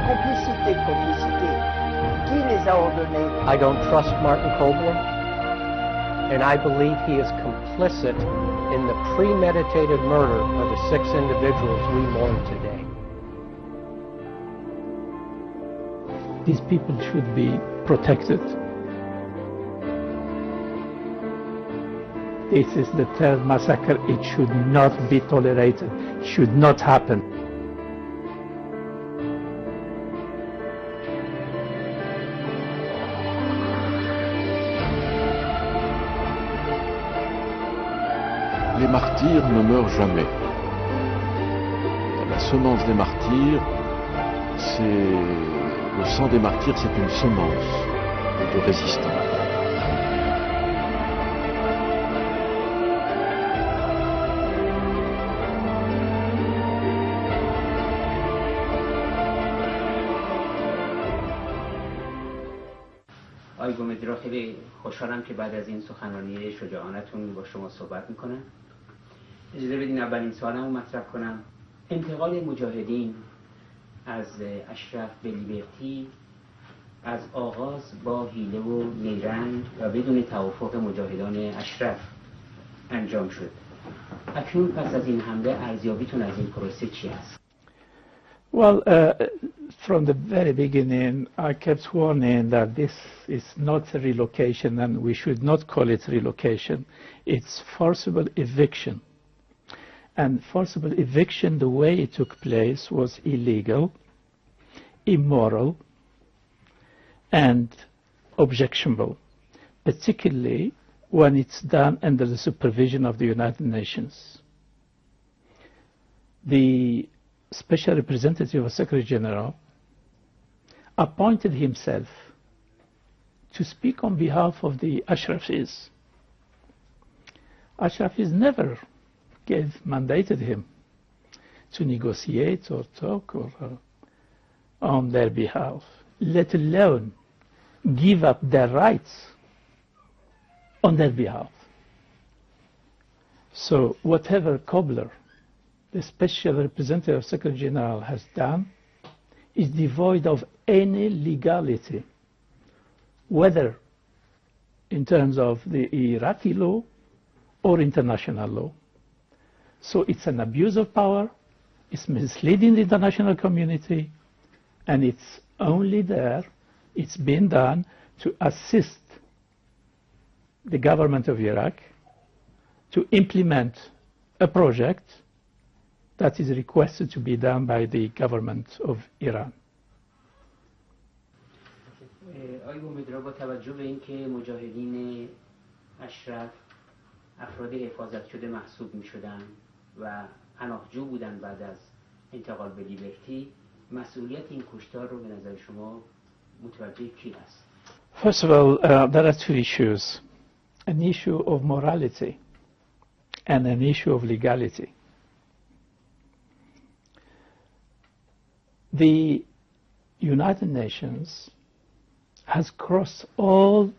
Complicité. Qui les a ordonnés? I don't trust Martin Kobler, and I believe he is complicit in the premeditated murder of the 6 individuals we mourn today. These people should be protected. This is the third massacre. It should not be tolerated. It should not happen. Les martyrs ne meurent jamais. La semence des martyrs, c'est... Le sang des martyrs, c'est une semence de résistance. آقای بومدرا، خیلی خوشحالم که بعد از این سخنرانی شجاعانتون با شما صحبت میکنم. اجازه بدین اولین سوالمو مطرح کنم. انتقال مجاهدین از اشرف به لیبرتی از آغاز با حیله و نیرنگ و بدون توافق مجاهدان اشرف انجام شد. اکنون پس از این حمله ارزیابیتون از این پروسه چی است؟ Well, from the very beginning, I kept warning that this is not a relocation and we should not call it relocation. It's forcible eviction. And forcible eviction, the way it took place, was illegal, immoral, and objectionable, particularly when it's done under the supervision of the United Nations. The Special Representative of Secretary General appointed himself to speak on behalf of the Ashrafis. Ashrafis never mandated him to negotiate or talk or on their behalf, let alone give up their rights on their behalf. So whatever Kobler, the Special Representative of Secretary General, has done is devoid of any legality, whether in terms of the Iraqi law or international law. So it's an abuse of power, it's misleading the international community, and it's only there, it's been done to assist the government of Iraq to implement a project that is requested to be done by the government of Iran. آقای بومدرا، با توجه به اینکه مجاهدین اشرف افراد حفاظت شده محسوب می شدن و پناهجو بودن بعد از انتقال به لیبرتی، مسئولیت این کشتار رو به نظر شما متوجه کی است؟ First of all, there are two issues. An issue of morality and an issue of legality. The United Nations has crossed all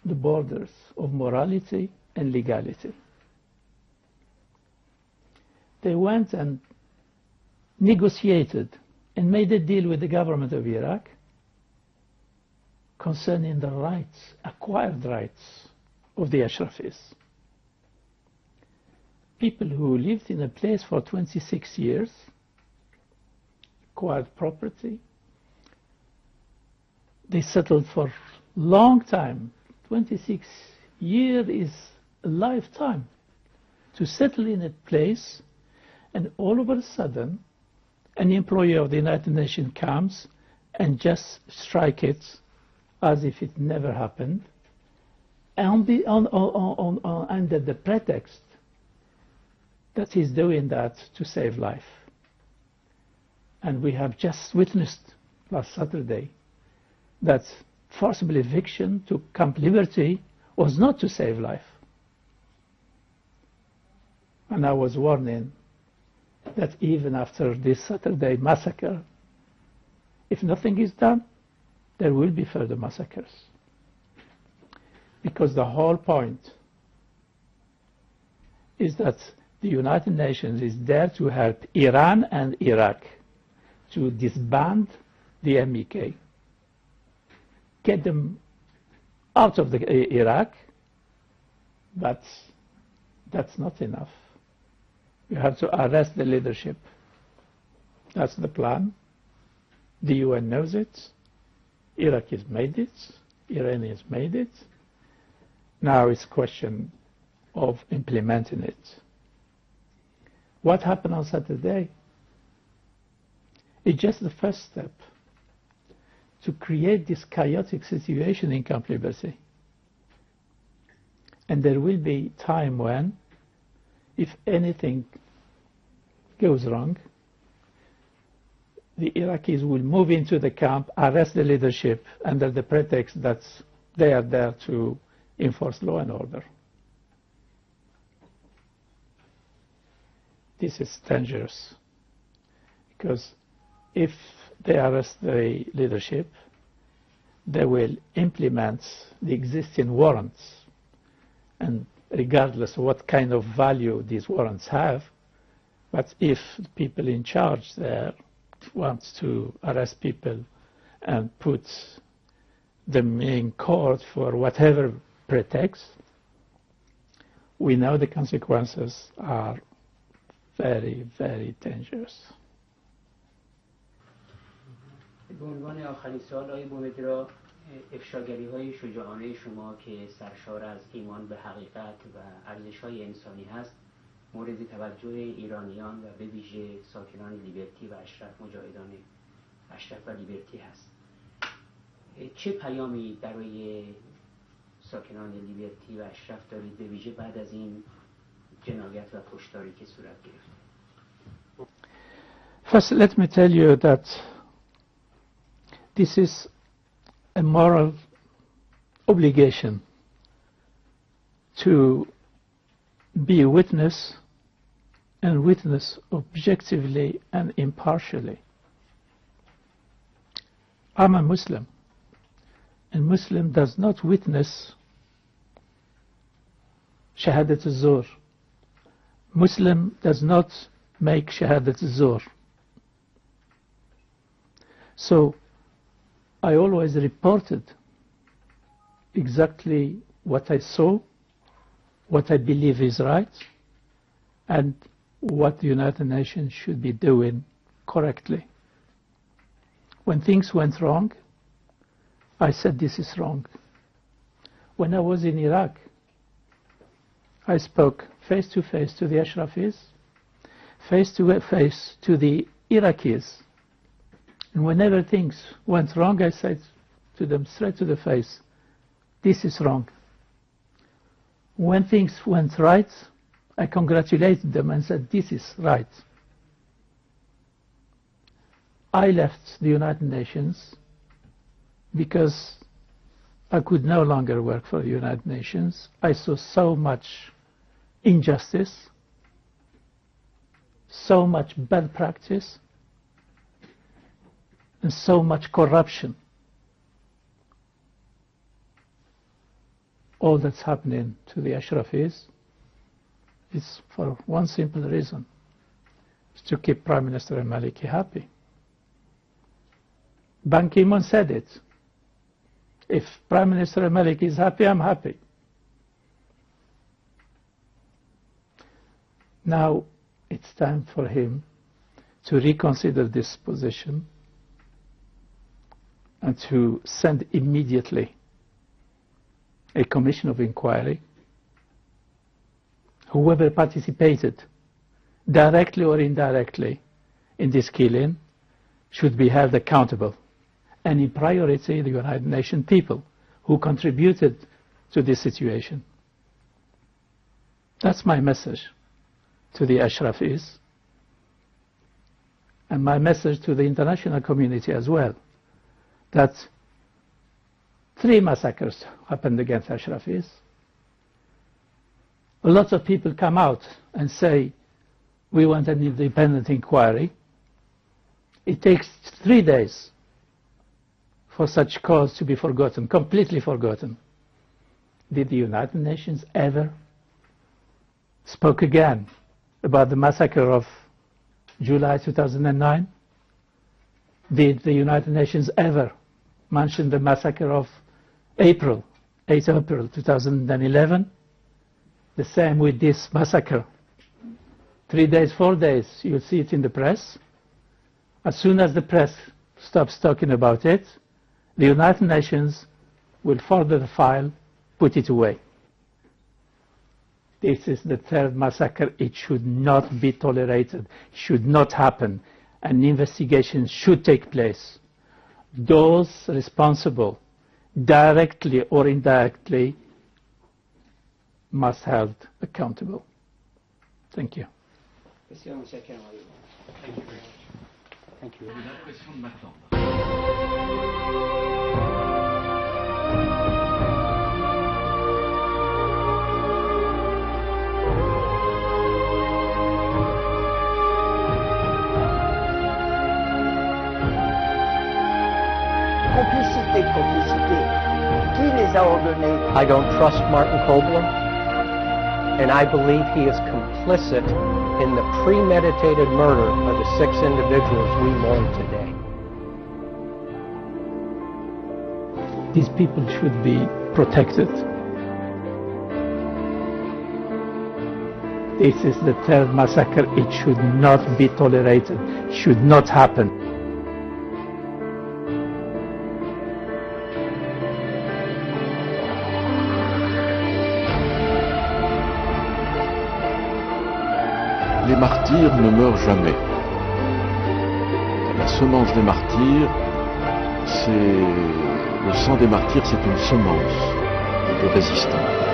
the borders of morality and legality. They went and negotiated and made a deal with the government of Iraq concerning the rights, acquired rights of the Ashrafis. People who lived in a place for 26 years, acquired property, they settled for a long time. 26 years is a lifetime to settle in a place, and all of a sudden an employee of the United Nations comes and just strike it as if it never happened, under the pretext that he's doing that to save life. And we have just witnessed last Saturday that forcible eviction to Camp Liberty was not to save life. And I was warning that even after this Saturday massacre, if nothing is done, there will be further massacres. Because the whole point is that the United Nations is there to help Iran and Iraq to disband the MEK, get them out of Iraq, but that's not enough. You have to arrest the leadership. That's the plan. The UN knows it. Iraqis made it. Iranians made it. Now it's a question of implementing it. What happened on Saturday? It's just the first step to create this chaotic situation in Camp Liberty. And there will be time when, if anything goes wrong, the Iraqis will move into the camp, arrest the leadership under the pretext that they are there to enforce law and order. This is dangerous, because if they arrest the leadership, they will implement the existing warrants, and regardless of what kind of value these warrants have, but if the people in charge there want to arrest people and put them in court for whatever pretext, we know the consequences are very, very dangerous. به عنوان آخرین سوال آقای بومدرا، افشاگری‌های شجاعانه شما که سرشار از ایمان به حقیقت و ارزش‌های انسانی هست مورد توجه ایرانیان و به ویژه ساکنان لیبرتی و اشرف مجاهدان اشرف و لیبرتی هست. چه پیامی برای ساکنان لیبرتی و اشرف دارید به ویژه بعد از این جنایت و کشتاری که صورت گرفت؟ First, let me tell you that this is a moral obligation to be a witness and witness objectively and impartially. I'm a Muslim, and Muslim does not witness Shahadat al-Zur. Muslim does not make Shahadat al-Zur. So I always reported exactly what I saw, what I believe is right, and what the United Nations should be doing correctly. When things went wrong, I said this is wrong. When I was in Iraq, I spoke face to face to the Ashrafis, face to face to the Iraqis. And whenever things went wrong, I said to them straight to the face, this is wrong. When things went right, I congratulated them and said, this is right. I left the United Nations because I could no longer work for the United Nations. I saw so much injustice, so much bad practice, and so much corruption. All that's happening to the Ashrafis is for one simple reason, is to keep Prime Minister al-Maliki happy. Ban Ki-moon said it. If Prime Minister al-Maliki is happy, I'm happy. Now it's time for him to reconsider this position and to send immediately a commission of inquiry. Whoever participated directly or indirectly in this killing should be held accountable, and in priority the United Nations people who contributed to this situation. That's my message to the Ashrafis, and my message to the international community as well, that 3 massacres happened against Ashrafis. Lots of people come out and say, we want an independent inquiry. It takes 3 days for such cause to be forgotten, completely forgotten. Did the United Nations ever spoke again about the massacre of July 2009? did the United Nations ever mention the massacre of April, 8 April 2011? The same with this massacre. 3 days, 4 days, you'll see it in the press. As soon as the press stops talking about it, the United Nations will forward the file, put it away. This is the third massacre. It should not be tolerated. It should not happen. An investigation should take place. Those responsible, directly or indirectly, must be held accountable. Thank you. Thank you very much. Thank you. Complicité, complicité. Qui les a ordonnés? I don't trust Martin Kobler, and I believe he is complicit in the premeditated murder of the 6 individuals we mourn today. These people should be protected. This is the third massacre. It should not be tolerated. It should not happen. Les martyrs ne meurent jamais. La semence des martyrs, le sang des martyrs, c'est une semence de résistance.